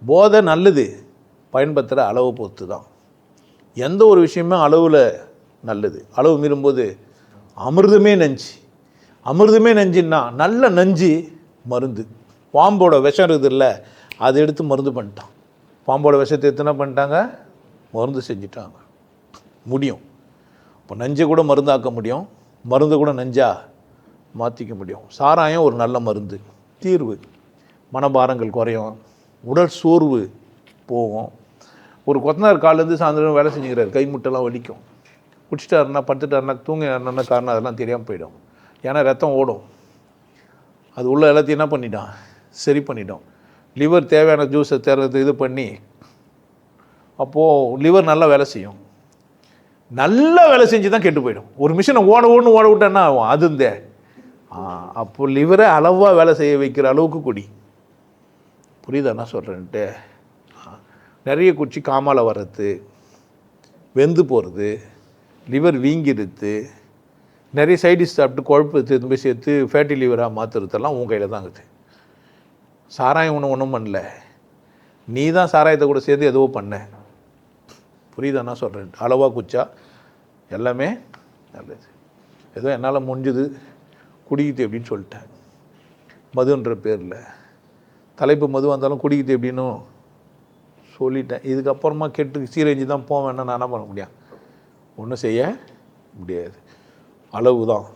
போதை நல்லது, பயன்படுத்துகிற அளவை பொறுத்து தான். எந்த ஒரு விஷயமே அளவில் நல்லது. அளவு மீறும்போது அமிர்தமே நஞ்சு. அமிர்தமே நஞ்சுன்னா நல்ல நஞ்சு மருந்து. பாம்போட விஷம் இருக்குதுல்ல, அதை எடுத்து மருந்து பண்ணிட்டான். பாம்போட விஷத்தை எத்தனை பண்ணிட்டாங்க, மருந்து செஞ்சிட்டாங்க. முடியும். இப்போ நஞ்சை கூட மருந்தாக்க முடியும், மருந்து கூட நஞ்சா மாற்றிக்க முடியும். சாராயம் ஒரு நல்ல மருந்து, தீர்வு. மனபாரங்கள் குறையும், உடல் சோர்வு போகும். ஒரு கொத்தனார் காலேருந்து சாயந்தரம் வேலை செஞ்சுக்கிறார், கை முட்டெல்லாம் வலிக்கும். குடிச்சிட்டாருன்னா படுத்துட்டாருன்னா தூங்கினா காரணம் அதெல்லாம் தெரியாமல் போயிடும். ஏன்னா ரத்தம் ஓடும், அது உள்ள எல்லாத்தையும் என்ன பண்ணிட்டான், சரி பண்ணிட்டோம். லிவர் தேவையான ஜூஸை இது பண்ணி, அப்போது லிவர் நல்லா வேலை செய்யும். நல்லா வேலை செஞ்சு தான் கெட்டு போயிடும். ஒரு மிஷினை ஓட விட்டேன்னா ஆகும் அது இந்த அப்போ லிவரை அளவாக வேலை செய்ய வைக்கிற அளவுக்கு குடி. புரியுதா நான் சொல்கிறேன்ட்டு? நிறைய குச்சி காமால வர்றது, வெந்து போகிறது, லிவர் வீங்கிடுது, நிறைய சைடிஷ் சாப்பிட்டு குழப்பு திரும்பி சேர்த்து ஃபேட்டி லிவராக மாற்றுறதெல்லாம் உன் கையில் தான் இருக்குது. சாராயம் ஒன்றும் பண்ணல, நீ தான் சாராயத்தை கூட சேர்ந்து எதுவோ பண்ண. புரியுதா நான் சொல்கிறேன்? அளவாக குச்சா எல்லாமே நல்லது. ஏதோ என்னால் முடிஞ்சுது குடிக்குது அப்படின்னு சொல்லிட்டேன். மதுன்ற பேரில் தலைப்பு மது வந்தாலும் குடிக்குது அப்படின்னு சொல்லிட்டேன். இதுக்கப்புறமா கெட்டு சீரழிஞ்சு தான் போவேன்னா நான் என்ன பண்ண முடியும்? ஒன்றும் செய்ய முடியாது. அளவு தான்.